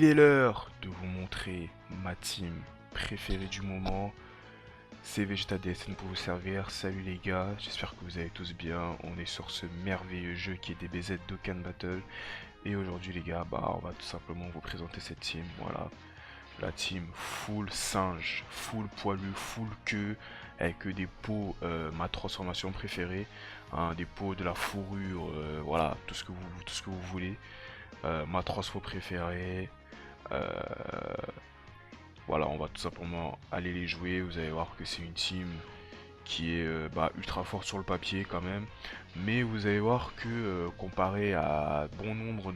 Il est l'heure de vous montrer ma team préférée du moment. C'est Vegeta DSN pour vous servir. Salut les gars, j'espère que vous allez tous bien. On est sur ce merveilleux jeu qui est DBZ Dokkan Battle. Et aujourd'hui les gars, on va tout simplement vous présenter cette team. Voilà, la team full singe, full poilu, full queue, avec des peaux, ma transformation préférée, hein, des peaux de la fourrure, voilà, tout ce que vous voulez. Ma transfo préférée. Euh, voilà, on va tout simplement aller les jouer. Vous allez voir que c'est une team qui est ultra forte sur le papier quand même. Mais vous allez voir que comparé à bon nombre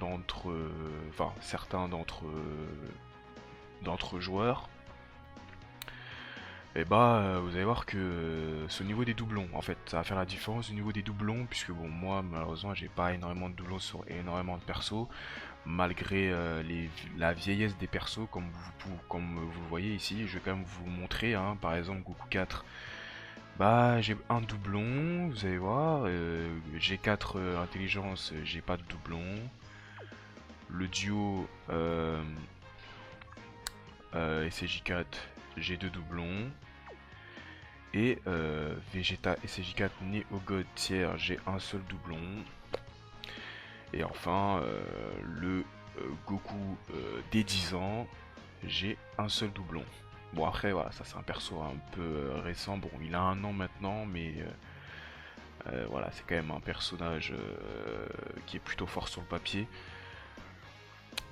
certains d'entre joueurs, vous allez voir que c'est au niveau des doublons, en fait, ça va faire la différence au niveau des doublons, puisque bon, moi malheureusement j'ai pas énormément de doublons sur énormément de persos, malgré la vieillesse des persos, comme vous le voyez ici. Je vais quand même vous montrer, hein, par exemple Goku 4, j'ai un doublon, vous allez voir, G4 intelligence, j'ai pas de doublon, le duo SJ4, j'ai deux doublons. Et Vegeta SJ4 Neo God tiers, j'ai un seul doublon. Et enfin, le Goku des 10 ans, j'ai un seul doublon. Bon après voilà, ça c'est un perso un peu récent, bon il a un an maintenant, mais voilà, c'est quand même un personnage qui est plutôt fort sur le papier.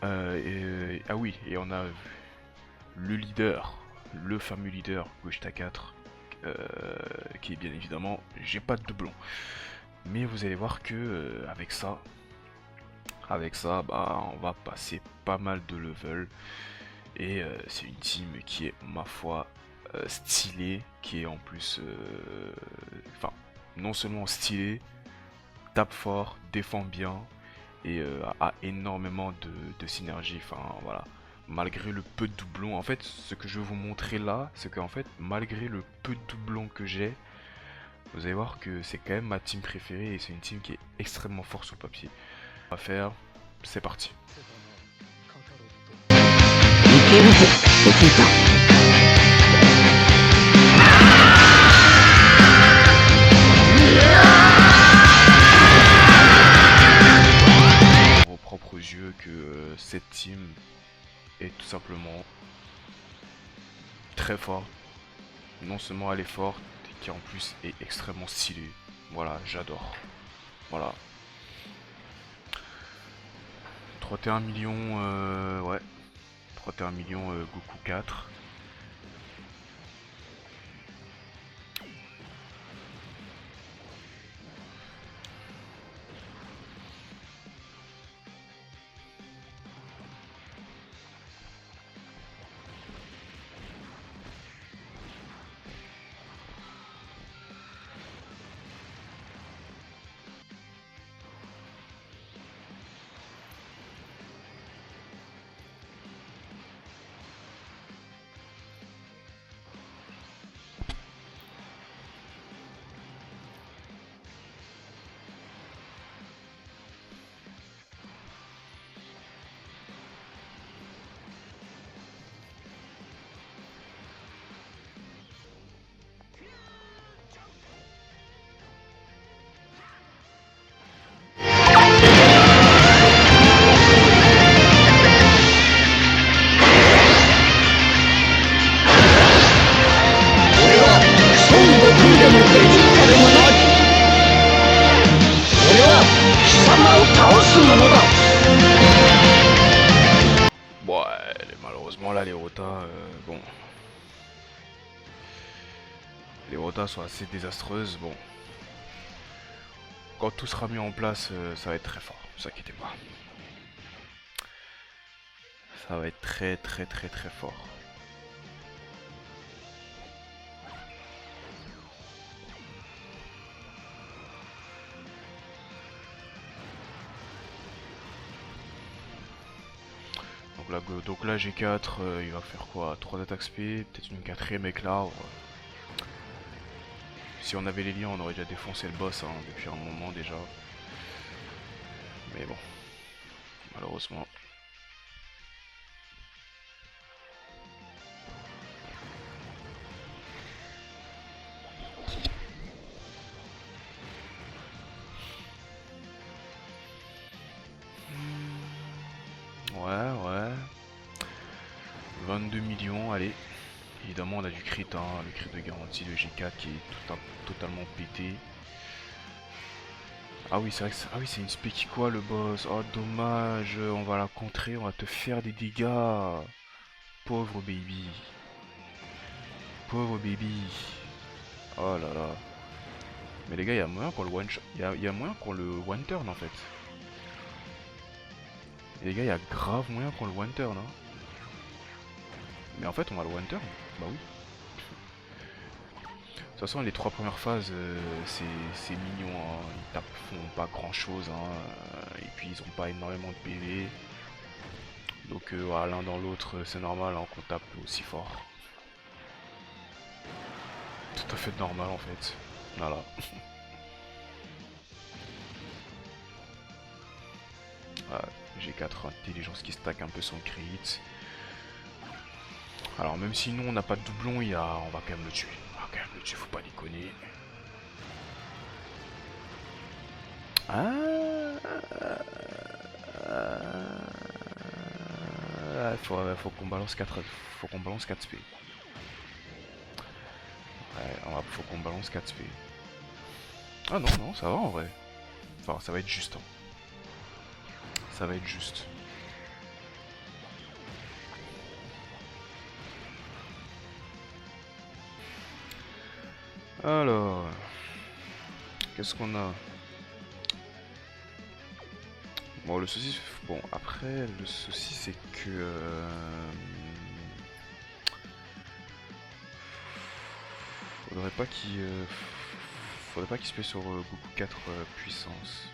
Ah oui, et on a le leader, le fameux leader Gogeta 4, qui est bien évidemment, j'ai pas de doublon. Mais vous allez voir que avec ça, on va passer pas mal de level. Et c'est une team qui est, ma foi, stylée, qui est en plus, non seulement stylée, tape fort, défend bien, et a énormément de synergie. Enfin voilà, malgré le peu de doublons, en fait, ce que je vais vous montrer là, c'est qu'en fait, malgré le peu de doublons que j'ai, vous allez voir que c'est quand même ma team préférée et c'est une team qui est extrêmement forte sur le papier. On va faire, c'est parti. Vos propres yeux que cette team est tout simplement très forte. Non seulement elle est forte, qui en plus est extrêmement stylée. Voilà, j'adore. Voilà. 31 millions, ouais. 31 millions Goku 4. Bon, malheureusement là les rotas, bon, les rotas sont assez désastreuses. Bon, quand tout sera mis en place, ça va être très fort, ne vous inquiétez pas. Ça va être très très très très fort. Donc là G4, il va faire quoi? 3 attaques spé, peut-être une quatrième avec l'arbre. Si on avait les liens, on aurait déjà défoncé le boss, hein, depuis un moment déjà. Mais bon, malheureusement. 32 millions, allez. Évidemment, on a du crit, hein, le crit de garantie de G4 qui est totalement pété. Ah oui, c'est vrai que ah oui, c'est une spéki quoi le boss. Oh, dommage, on va la contrer, on va te faire des dégâts. Pauvre baby. Pauvre baby. Oh là là. Mais les gars, il y a moyen qu'on le one shot. Il y a moyen qu'on le one turn en fait. Et les gars, il y a grave moyen qu'on le one turn. Hein. Mais en fait, on va le one turn. Bah oui. De toute façon, les 3 premières phases, c'est mignon. Hein. Ils tapent, font pas grand chose. Hein. Et puis, ils ont pas énormément de PV. Donc, voilà, l'un dans l'autre, c'est normal hein, qu'on tape aussi fort. Tout à fait normal en fait. Voilà. Voilà. J'ai 4 intelligence qui stack un peu son crit. Alors même si nous on n'a pas de doublon, on va quand même le tuer. On va quand même le tuer, faut pas déconner. Faut qu'on balance 4. Faut qu'on balance 4 SP. Ouais, faut qu'on balance 4 SP. Ah non, non, ça va en vrai. Enfin, ça va être juste. Hein. Ça va être juste. Alors, qu'est-ce qu'on a? Bon, le souci, bon, après, le souci, c'est que... faudrait pas qu'il se met sur Goku 4 puissance.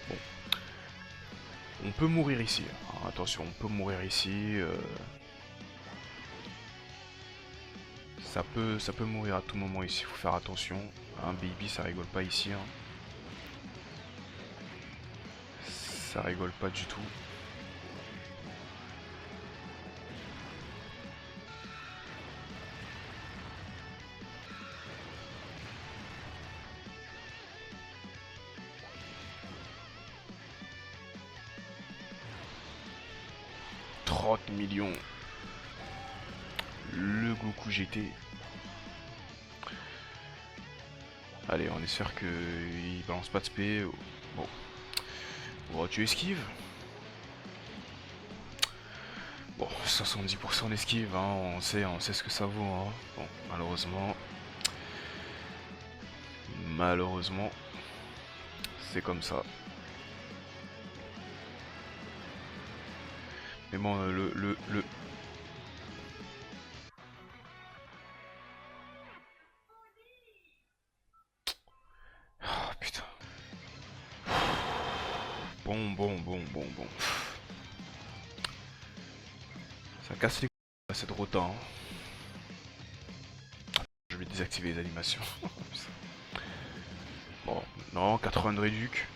Bon. On peut mourir ici. Alors, attention, on peut mourir ici. Ça peut mourir à tout moment ici, faut faire attention. Un baby, ça rigole pas ici. Hein. Ça rigole pas du tout. « 30 millions. Le Goku GT. Allez, on espère qu'il balance pas de SP. Bon. Bon, tu esquives. Bon, 70% d'esquive, hein, on sait ce que ça vaut. Hein. Bon, malheureusement, c'est comme ça. Mais bon, Oh putain. Bon. Ça casse les couilles, cette rota. Hein. Je vais désactiver les animations. Bon, non, 80 de réduc.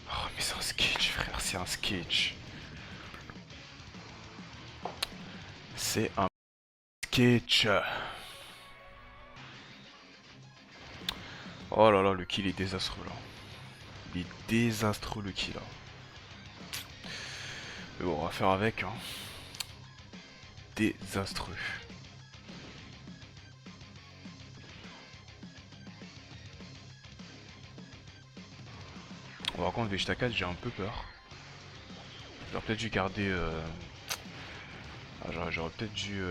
Oh, mais c'est un sketch, frère, c'est un sketch. C'est un sketch. Oh là là, le kill est désastreux là. Il est désastreux le kill là. Mais bon, on va faire avec. Hein. Désastreux. Bon, par contre, Vegeta 4, j'ai un peu peur. J'aurais peut-être dû garder... j'aurais peut-être dû...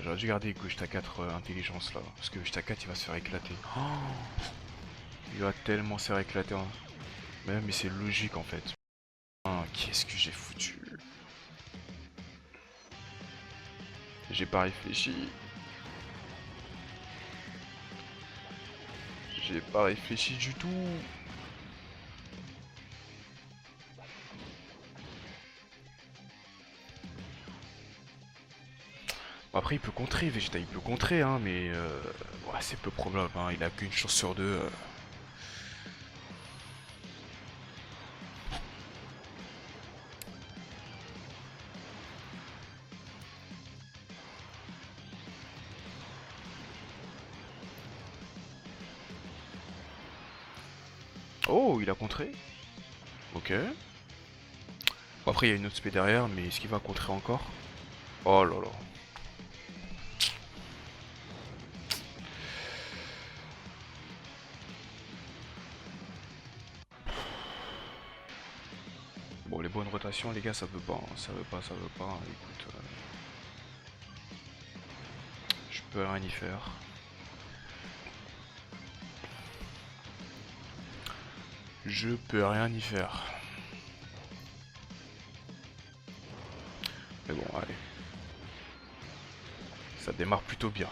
J'aurais dû garder Vegeta 4 intelligence là. Parce que Vegeta 4 il va se faire éclater. Oh, il va tellement se faire éclater. Hein. Mais c'est logique en fait. Qu'est-ce que j'ai foutu? J'ai pas réfléchi. J'ai pas réfléchi du tout. Bon, après il peut contrer, Vegeta il peut contrer hein, mais ouais, c'est peu probable, hein. Il a qu'une chance sur deux. Oh, il a contré. Ok. Bon, après, il y a une autre spé derrière, mais est-ce qu'il va contrer encore? Oh là là. Bon, les bonnes rotations, les gars, ça veut pas, hein. Ça veut pas, ça veut pas, hein. Écoute, je peux rien y faire. Je peux rien y faire. Mais bon, allez. Ça démarre plutôt bien.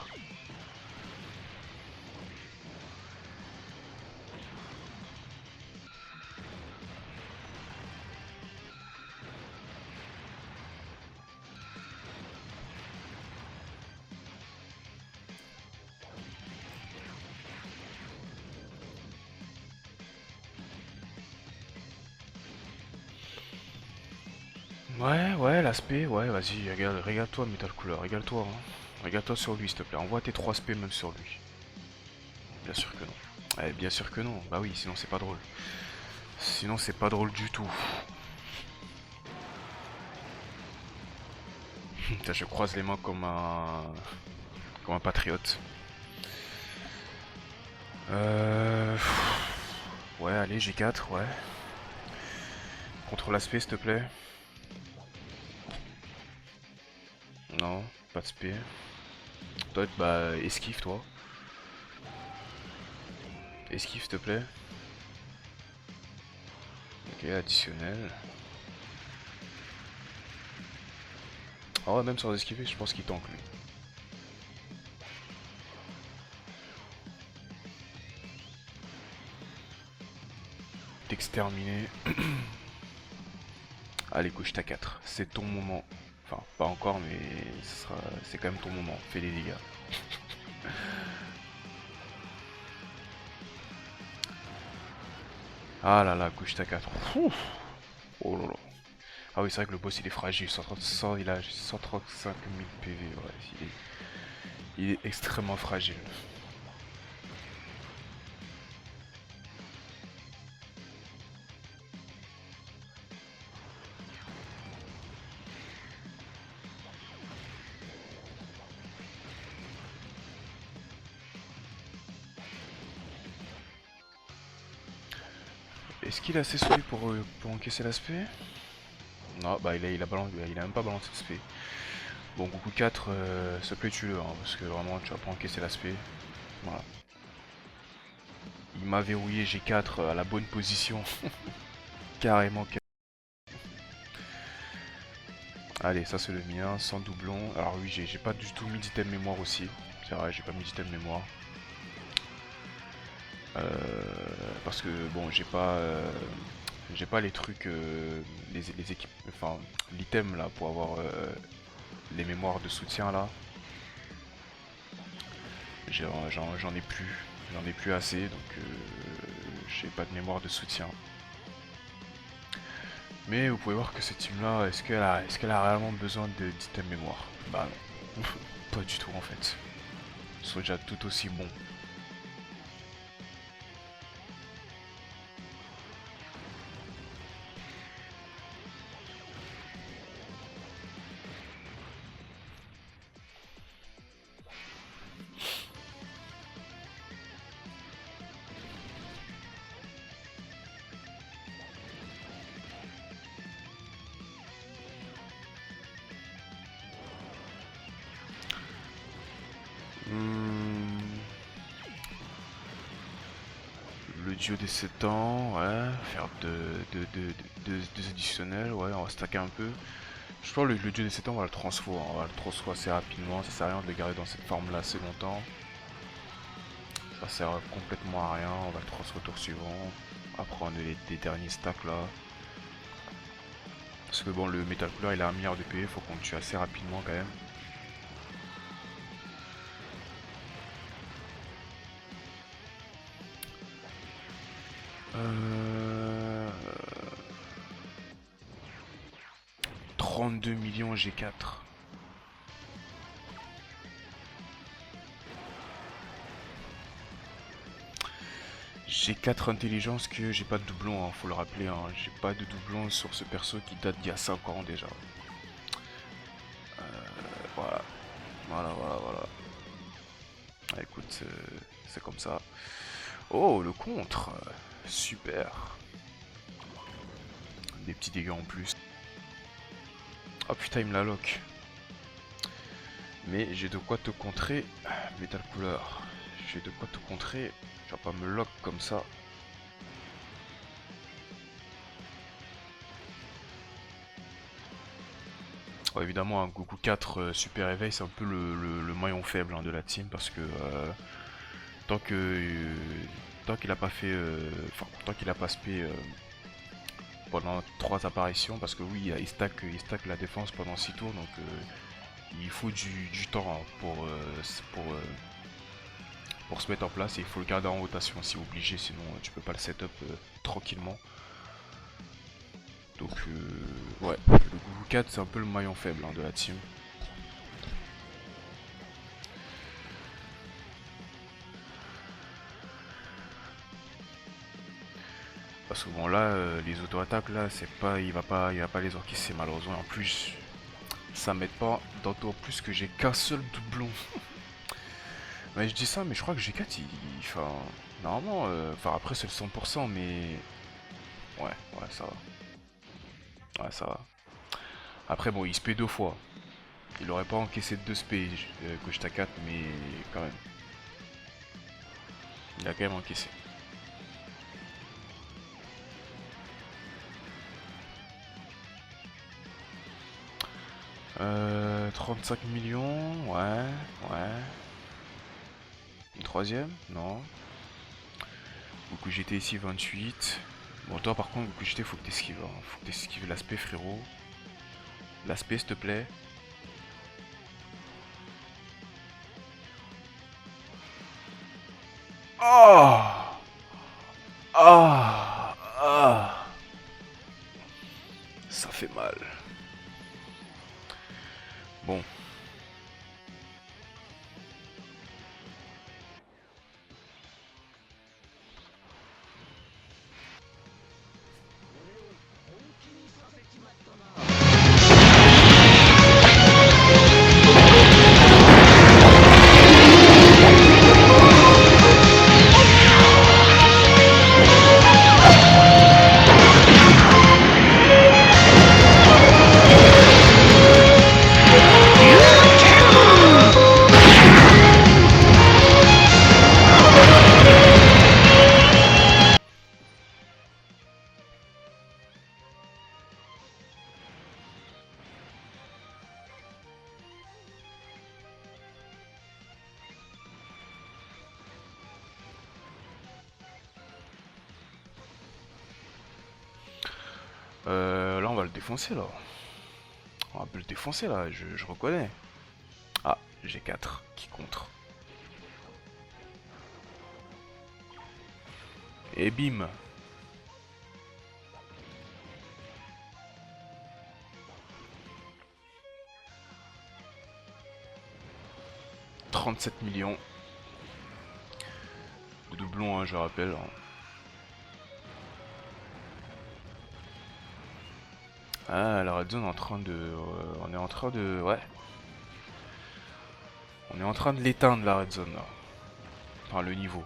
Ouais, ouais, l'aspect, ouais, vas-y, regarde-toi, Metal Cooler, regarde-toi, hein. Regarde-toi sur lui, s'il te plaît. Envoie tes 3 spé même sur lui. Bien sûr que non. Eh, bien sûr que non. Bah oui, sinon c'est pas drôle. Sinon c'est pas drôle du tout. Putain, je croise les mains comme un patriote. Euh... Ouais, allez, G4, ouais. Contrôle l'aspect, s'il te plaît. Non, pas de spé. Toi, bah, esquive, toi. Esquive, s'il te plaît. Ok, additionnel. Ah ouais, même sans esquiver, je pense qu'il tank, lui. T'exterminer. Allez, couche ta 4. C'est ton moment. Enfin, pas encore, mais c'est quand même ton moment. Fais les dégâts. Ah là là, couche ta 4. Ouf. Oh là là. Ah oui, c'est vrai que le boss il est fragile. 130, il a 135 000 PV. Ouais, il est extrêmement fragile. Est-ce qu'il a assez solide pour encaisser l'aspect? Non, bah il a même pas balancé l'aspect. Bon, Goku 4, s'il te plaît, tue-le, hein, parce que vraiment, tu vas pas encaisser l'aspect. Voilà. Il m'a verrouillé G4 à la bonne position. Carrément. Allez, ça c'est le mien, sans doublon. Alors oui, j'ai pas du tout mis d'item mémoire aussi. C'est vrai, j'ai pas mis d'item mémoire. Euh, Parce que bon, j'ai pas les trucs, les équipes, enfin l'item là pour avoir les mémoires de soutien là. J'en ai plus, j'en ai plus assez, donc j'ai pas de mémoire de soutien. Mais vous pouvez voir que cette team là, est-ce qu'elle a réellement besoin d'items mémoire? Bah non, pas du tout en fait. Ils sont déjà tout aussi bons. Hmm, le duo des 7 ans, ouais, faire deux additionnels, ouais, on va stacker un peu. Je pense que le duo des 7 ans, on va le transfo assez rapidement, ça sert à rien de le garder dans cette forme là assez longtemps. Ça sert complètement à rien, on va le transfo au tour suivant. Après on a des derniers stacks là. Parce que bon, le Metal Cooler il a 1 milliard de PV, faut qu'on le tue assez rapidement quand même. Euh... 32 millions G4. J'ai 4 intelligences que j'ai pas de doublon, hein, faut le rappeler. Hein. J'ai pas de doublon sur ce perso qui date d'il y a 5 ans déjà. Voilà, voilà. Ah, écoute, c'est comme ça. Oh, le contre. Super. Des petits dégâts en plus. Oh putain, il me la lock. Mais j'ai de quoi te contrer. Métal couleur. J'ai de quoi te contrer. Tu vas pas me lock comme ça. Oh, évidemment, un Goku 4 super éveil, c'est un peu le maillon faible hein, de la team parce que tant que tant qu'il a pas fait, enfin tant qu'il a pas spé pendant 3 apparitions, parce que oui, il stack la défense pendant 6 tours, donc il faut du temps hein, pour se mettre en place et il faut le garder en rotation si obligé, sinon tu peux pas le setup tranquillement. Donc ouais, le Goku 4 c'est un peu le maillon faible hein, de la team. Parce que bon là, les auto-attaques là, c'est pas, il va pas les encaisser malheureusement. En plus, ça m'aide pas, d'autant plus que j'ai qu'un seul doublon. Mais je dis ça, mais je crois que G4, enfin, normalement, enfin après c'est le 100%, mais ouais, ça va, ouais ça va. Après bon, il spé 2 fois. Il aurait pas encaissé 2 spé Gogeta 4, mais quand même, il a quand même encaissé. 35 millions, ouais. Une troisième? Non. Goku GT ici 28. Bon toi par contre Goku GT faut que t'esquives hein. Faut que t'esquives l'aspect frérot. L'aspect s'il te plaît. Oh Ah Ah Ça fait mal. Bon. Là on va le défoncer là. On va le défoncer là, je reconnais. Ah, j'ai 4 qui contre. Et bim. « 37 millions. Doublon hein, je rappelle. Hein. Ah la red zone est en train de. On est en train de. Ouais. On est en train de l'éteindre la red zone là. Enfin le niveau.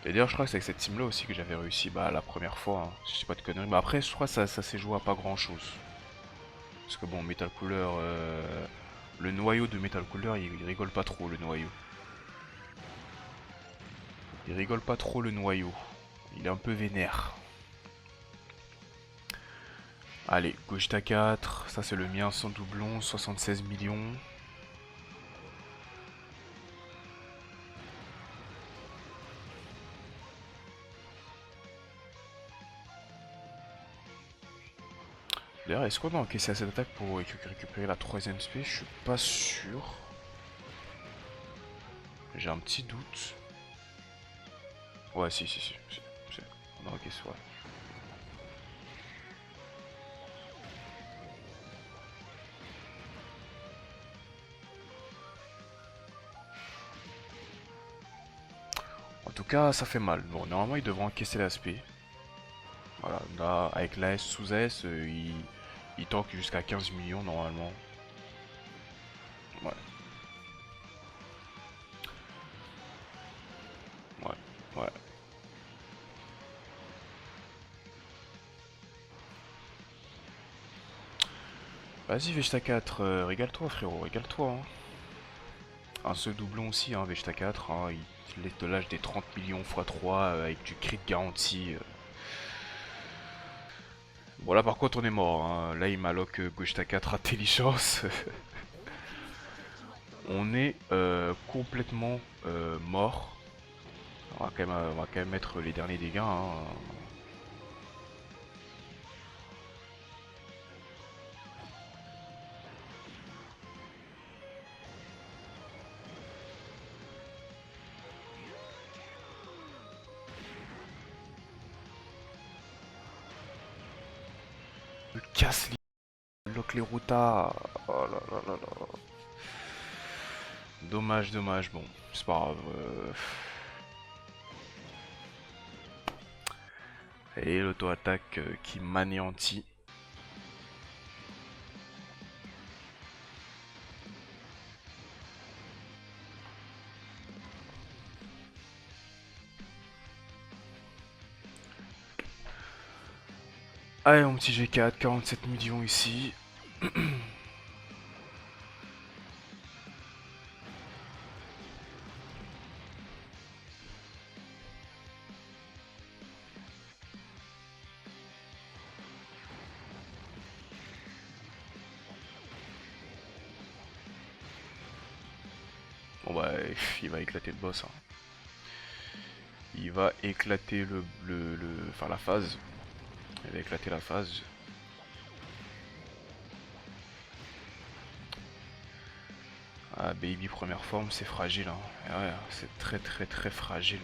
Et d'ailleurs, je crois que c'est avec cette team là aussi que j'avais réussi bah, la première fois, hein, si je dis pas de conneries. Mais après, je crois que ça s'est joué à pas grand chose. Parce que bon, Metal Cooler, le noyau de Metal Cooler, il rigole pas trop le noyau. Il rigole pas trop le noyau. Il est un peu vénère. Allez, Gogeta 4, ça c'est le mien sans doublon, 76 millions. D'ailleurs, est-ce qu'on a encaissé assez d'attaque pour récupérer la troisième spé? Je suis pas sûr. J'ai un petit doute. Ouais, si. On a encaissé, ouais. tout cas, ça fait mal. Bon, normalement, ils devront encaisser l'aspect. Voilà, là, avec la S sous S, il tank jusqu'à 15 millions normalement. Ouais, ouais, ouais. Vas-y, Vegeta 4, régale-toi, frérot, régale-toi. Hein. Un seul doublon aussi, hein, Vegeta 4. Hein, il te lâche des 30 millions x 3 avec du crit garanti. Bon, là, par contre, on est mort. Hein. Là, il m'a lock Vegeta 4 intelligence. On est complètement mort. On va quand même mettre les derniers dégâts. Hein. Me casse les lock les routas. Oh là là là là. Dommage, dommage. Bon, c'est pas grave. Et l'auto-attaque qui m'anéantit. Allez, mon petit G4, 47 millions ici. Bon bah, il va éclater le boss. Hein. Il va éclater enfin la phase. Il va éclater la phase. Ah, Baby première forme, c'est fragile. Hein. Ouais, c'est très très très fragile.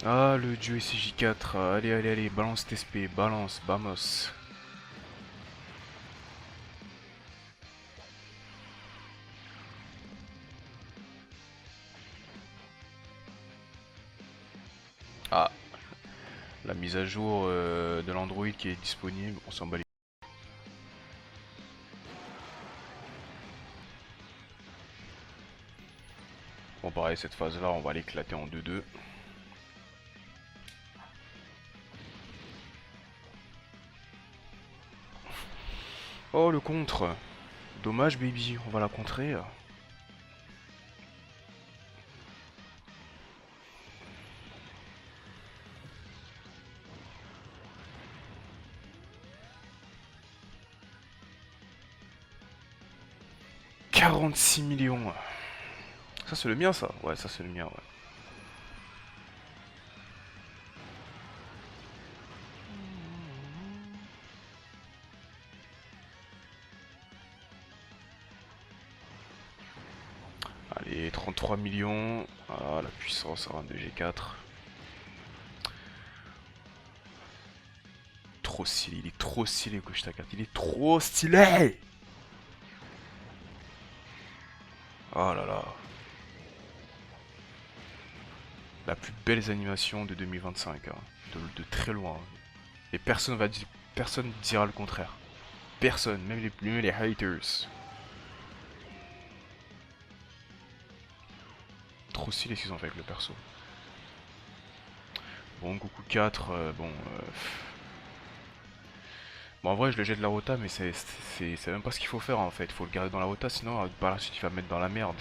Ah, le dieu SCJ4. Allez, allez, allez, balance TSP, balance, vamos. Ah, la mise à jour de l'Android qui est disponible, on s'en bat les... Bon, pareil, cette phase-là, on va l'éclater en 2-2. Oh, le contre. Dommage, baby, on va la contrer. 46 millions. Ça, c'est le mien, ça? Ouais, ça, c'est le mien, ouais. Allez, 33 millions. Ah, la puissance, hein, de G4. Trop stylé, il est trop stylé, Gogeta 4. Il est trop stylé! Oh là là. La plus belle animation de 2025. Hein. De très loin. Et personne dira le contraire. Personne, même les haters. Trop stylé ce qu'ils ont fait avec le perso. Bon, Goku 4, bon... Bon, en vrai, je le jette de la rota, mais c'est même pas ce qu'il faut faire en fait. Il faut le garder dans la rota, sinon par la suite il va me mettre dans la merde.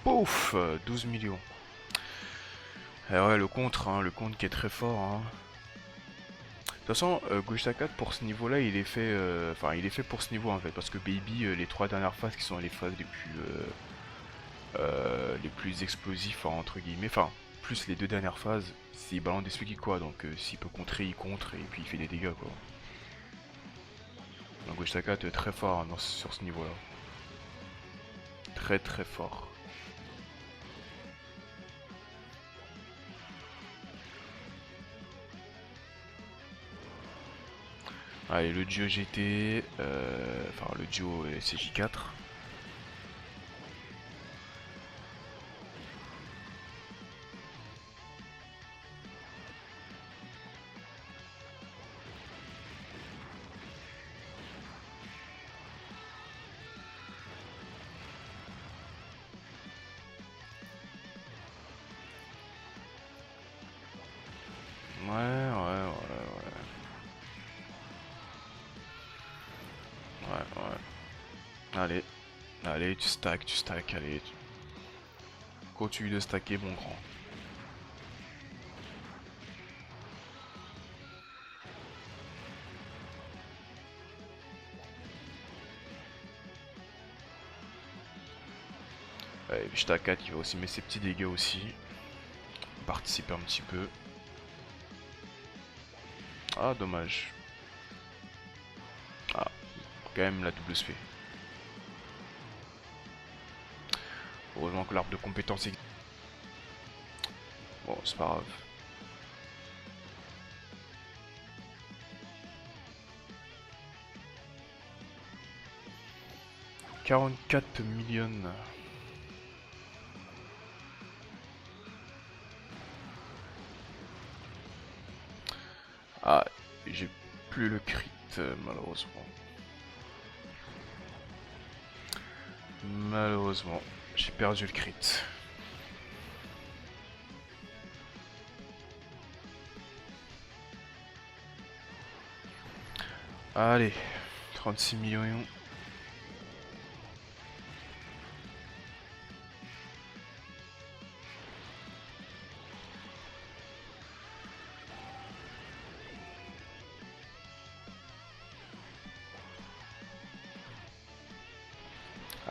Pouf, 12 millions. Et ouais, le contre qui est très fort, hein. De toute façon, Gauche 4 pour ce niveau-là, il est fait, enfin, il est fait pour ce niveau en fait, parce que Baby, les 3 dernières phases qui sont les phases les plus explosives, hein, entre guillemets, enfin, plus les 2 dernières phases, c'est balance des spikes quoi, donc s'il peut contrer, il contre et puis il fait des dégâts quoi. Donc Gauche 4 très fort hein, sur ce niveau-là, très très fort. Allez, le duo GT, enfin le duo CJ4. Ouais, ouais, ouais, ouais, ouais, ouais. Allez, allez, tu stack, allez. Continue de stacker, mon grand. Allez, Vista 4 qui va aussi mettre ses petits dégâts aussi. Participer un petit peu. Ah, dommage. Ah, quand même la double se fait. Heureusement que l'arbre de compétence existe. Bon, c'est pas grave. « 44 millions. » Ah, j'ai plus le crit, malheureusement. Malheureusement, j'ai perdu le crit. Allez, 36 millions.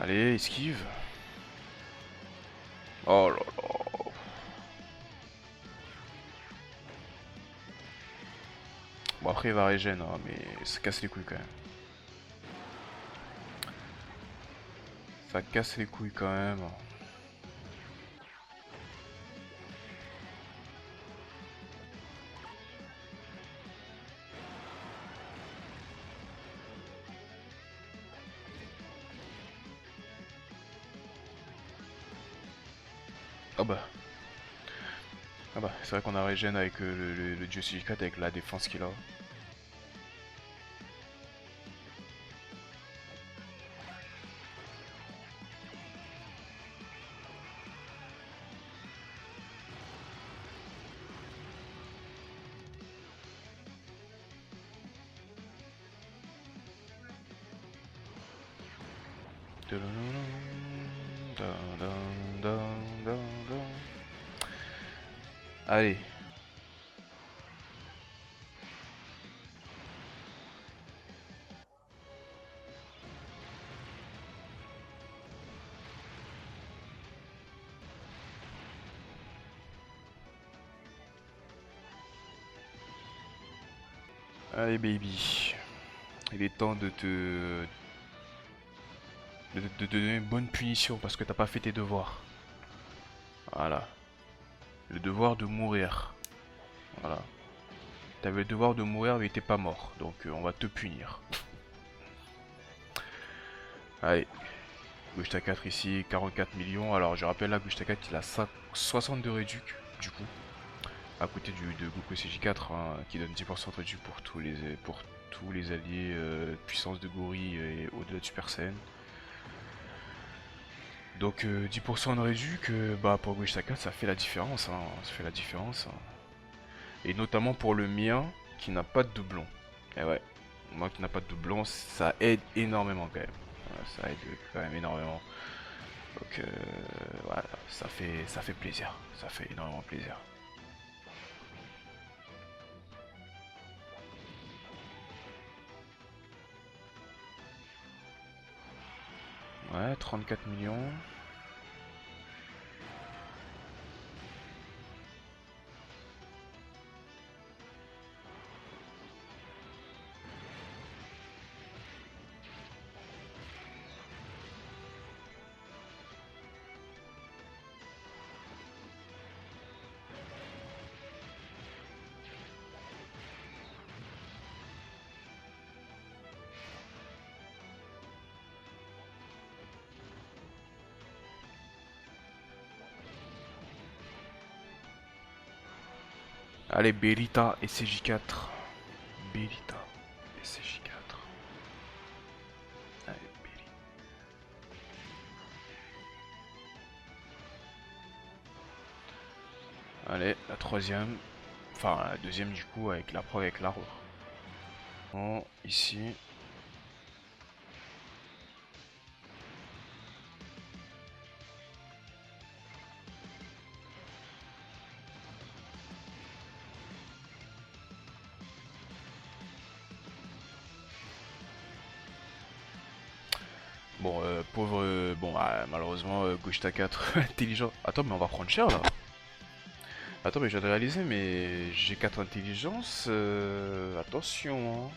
Allez, esquive. Oh là là. Bon après il va régène, hein, mais ça casse les couilles quand même. Ça casse les couilles quand même. Ah bah. Ah bah, c'est vrai qu'on a régène avec le dieu Silicat avec la défense qu'il a. Allez. Allez baby. Il est temps de te donner une bonne punition parce que t'as pas fait tes devoirs. Voilà. Le devoir de mourir. Voilà. T'avais le devoir de mourir mais t'es pas mort. Donc on va te punir. Allez. Gauche 4 ici, 44 millions. Alors je rappelle là, Gauche 4 il a 60 de réduc du coup. À côté de Goku CJ4 hein, qui donne 10% de réduc pour tous les alliés puissance de gorille et au-delà de Super Saiyan. Donc 10% de réduc, bah pour Gauche 4 ça fait la différence, hein, ça fait la différence. Hein. Et notamment pour le mien qui n'a pas de doublon. Et ouais, moi qui n'a pas de doublon, ça aide énormément quand même. Ouais, ça aide quand même énormément. Donc voilà, ça fait plaisir. Ça fait énormément plaisir. Ouais, 34 millions. Allez, Berita et CJ4. Berita et CJ4. Allez, Berita. Allez, la troisième. Enfin, la deuxième du coup, avec la preuve avec l'arbre. Bon, ici. Bon, pauvre... bon, malheureusement, Gaucheta 4 intelligent. Attends, mais on va prendre cher, là. Attends, mais je viens de réaliser, mais j'ai 4 intelligence. Attention, hein.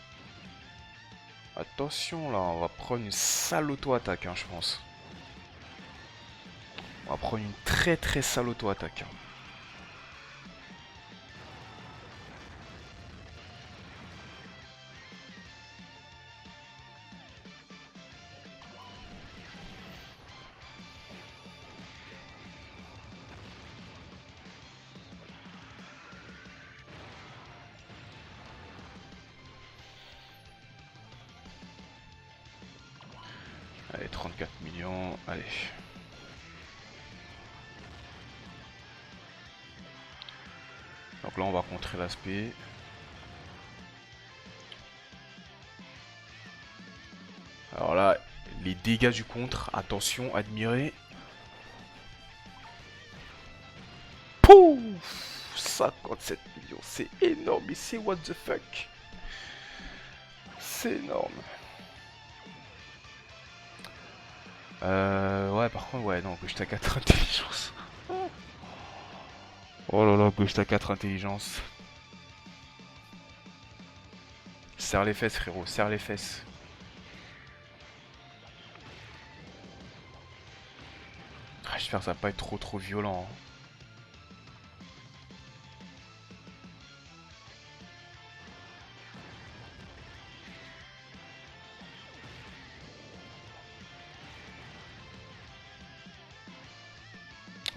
Attention, là, on va prendre une sale auto-attaque, hein, je pense. On va prendre une très très sale auto-attaque, hein. Allez, 34 millions, allez. Donc là, on va contrer l'aspect. Alors là, les dégâts du contre, attention, admirez. Pouf, 57 millions, c'est énorme, mais c'est what the fuck. C'est énorme. Ouais, par contre, ouais, non, gauche t'as 4 intelligence. Oh là là, gauche t'as 4 intelligence. Serre les fesses, frérot, serre les fesses. Ah, j'espère que ça va pas être trop violent, hein.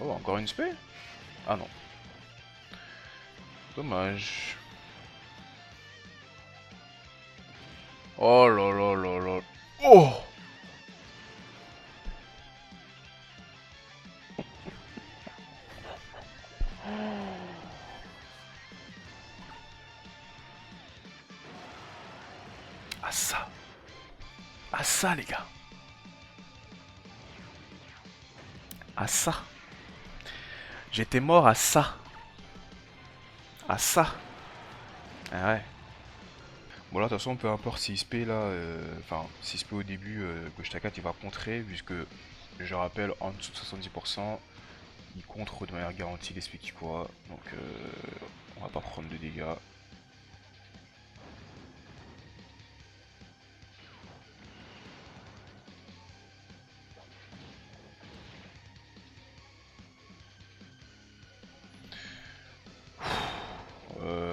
Oh, encore une spé? Ah non. Dommage. Oh là là là là. Oh! Ah ça! Ah ça, les gars! Ah ça! J'étais mort à ça! À ça! Ah ouais. Bon là de toute façon peu importe si SP là, enfin si SP au début, Gauche Takat il va contrer puisque je rappelle en dessous de 70% il contre de manière garantie les SP qui pourra, donc on va pas prendre de dégâts.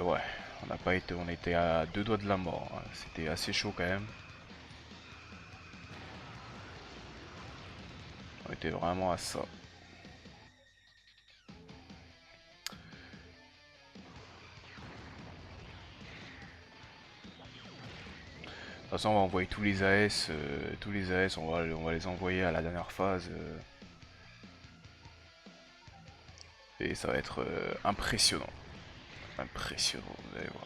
Ouais, on n'a pas été, on était à deux doigts de la mort, hein. C'était assez chaud quand même. On était vraiment à ça. De toute façon, on va envoyer tous les AS, on va les envoyer à la dernière phase. Et ça va être impressionnant. Impressionnant, vous allez voir.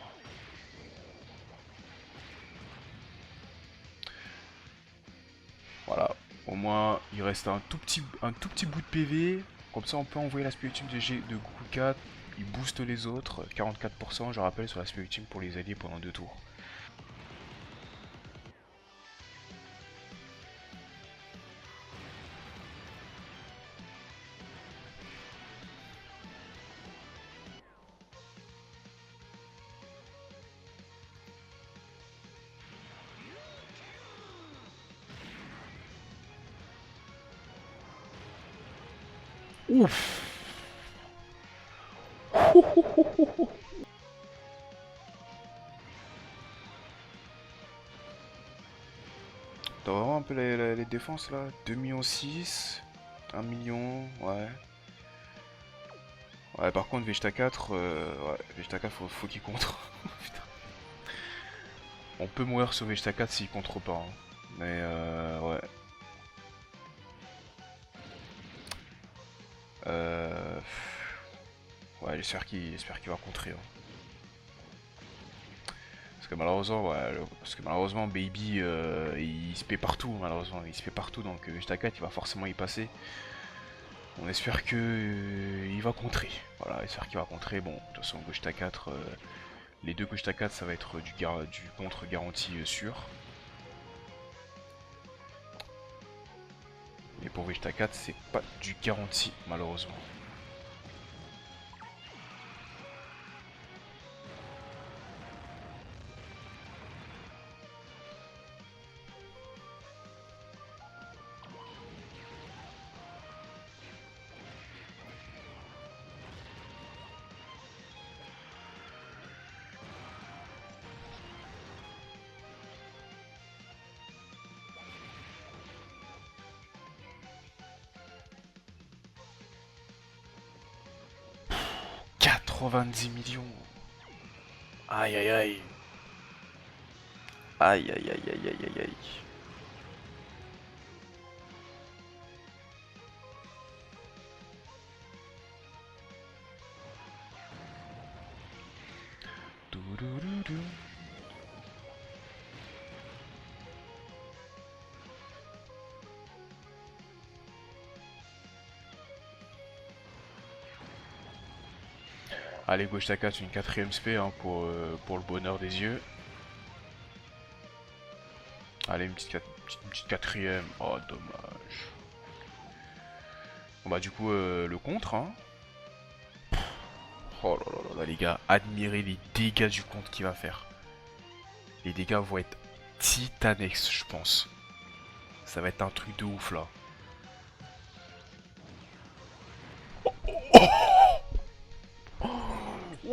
Voilà, Au moins, il reste un tout petit bout de PV. Comme ça, on peut envoyer l'aspect ultime de Goku 4. Il booste les autres. 44%, je rappelle, sur l'aspect ultime pour les alliés pendant 2 tours. Ouf. T'as vraiment un peu les défenses là. 2,6 millions, 1 million, ouais. Ouais, par contre, Vegeta 4, ouais, Vegeta 4, faut qu'il contre. Putain. On peut mourir sur Vegeta 4 s'il contre pas, hein. Mais ouais. Euh... Ouais, j'espère qu'il va contrer, hein. Parce que malheureusement, Baby, il se paie partout, malheureusement. Il se fait partout, donc Vegeta 4, il va forcément y passer. On espère que il va contrer. Voilà, j'espère qu'il va contrer. Bon, de toute façon, Gogeta 4, les deux Gogeta 4, ça va être du contre garanti sûr. Mais pour Vegeta 4, c'est pas du garanti, malheureusement. « 90 millions. Aïe aïe aïe. Aïe aïe aïe aïe aïe aïe aïe. Doudoudou. Allez, Gogeta 4, une quatrième spé hein, pour le bonheur des yeux. Allez, une petite quatrième. Oh, dommage. Bon bah du coup, le contre, hein. Oh là là là, les gars, admirez les dégâts du compte qu'il va faire. Les dégâts vont être titanesques, je pense. Ça va être un truc de ouf là.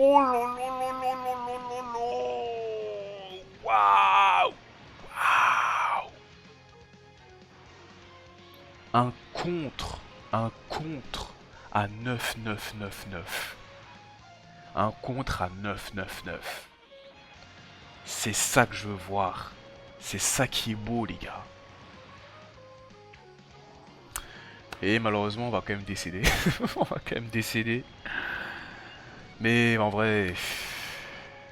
Oh là là là là là là là. Waouh. Waouh. Un contre. Un contre à 9999. Un contre à 999. C'est ça que je veux voir. C'est ça qui est beau, les gars. Et malheureusement, on va quand même décéder. On va quand même décéder. Mais en vrai,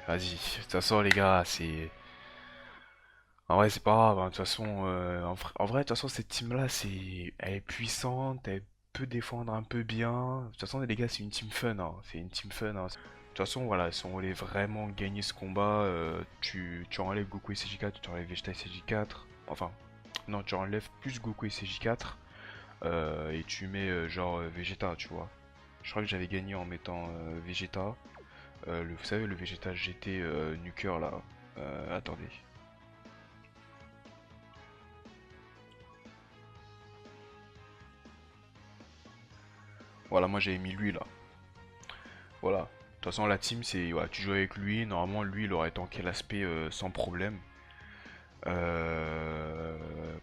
vas-y. De toute façon, les gars, c'est. En vrai, c'est pas grave, hein. De toute façon, en vrai, de toute façon, cette team-là, elle est puissante, elle peut défendre un peu bien. De toute façon, les gars, c'est une team fun, hein. C'est une team fun, hein. De toute façon, voilà, si on voulait vraiment gagner ce combat, tu enlèves Goku et CJ4, tu enlèves Vegeta et CJ4. Enfin, non, tu enlèves plus Goku et CJ4 et tu mets genre Vegeta, tu vois. Je crois que j'avais gagné en mettant Vegeta. Vous savez, le Vegeta GT Nuker là. Attendez. Voilà, moi j'avais mis lui là. Voilà. De toute façon, la team, c'est. Voilà, tu joues avec lui. Normalement, lui, il aurait tanké l'aspect sans problème.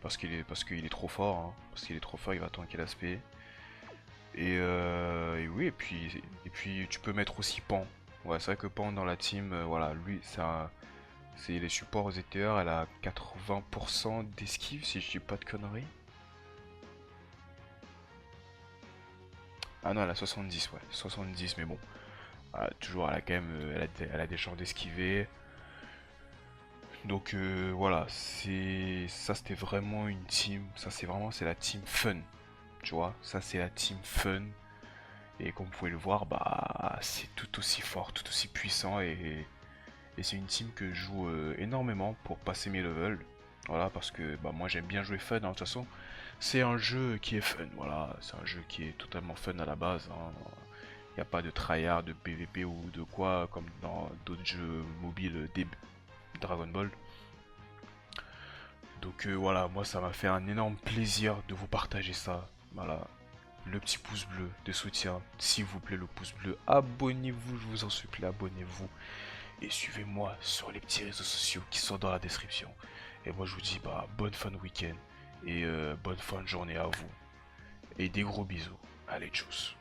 Parce qu'il est trop fort. Hein. Parce qu'il est trop fort, il va tanker l'aspect. Et oui, et puis tu peux mettre aussi Pan. Ouais, c'est vrai que Pan dans la team, voilà, lui, c'est les supports ZTR, elle a 80% d'esquive si je dis pas de conneries. Ah non, elle a 70, ouais, 70, mais bon. Voilà, toujours, elle a quand même, elle a des chances d'esquiver. Donc voilà, c'était vraiment une team, c'est la team fun, tu vois, ça c'est la team fun. Et comme vous pouvez le voir, bah c'est tout aussi fort, tout aussi puissant et c'est une team que je joue énormément pour passer mes levels. Voilà, parce que bah, moi j'aime bien jouer fun, hein. De toute façon, c'est un jeu qui est fun, voilà, c'est un jeu qui est totalement fun à la base, hein. Il n'y a pas de tryhard, de PVP ou de quoi, comme dans d'autres jeux mobiles des Dragon Ball. Donc voilà, moi ça m'a fait un énorme plaisir de vous partager ça. Voilà, le petit pouce bleu de soutien, s'il vous plaît le pouce bleu, abonnez-vous, je vous en supplie, abonnez-vous. Et suivez-moi sur les petits réseaux sociaux qui sont dans la description. Et moi je vous dis bah bonne fin de week-end et bonne fin de journée à vous. Et des gros bisous. Allez, tchuss.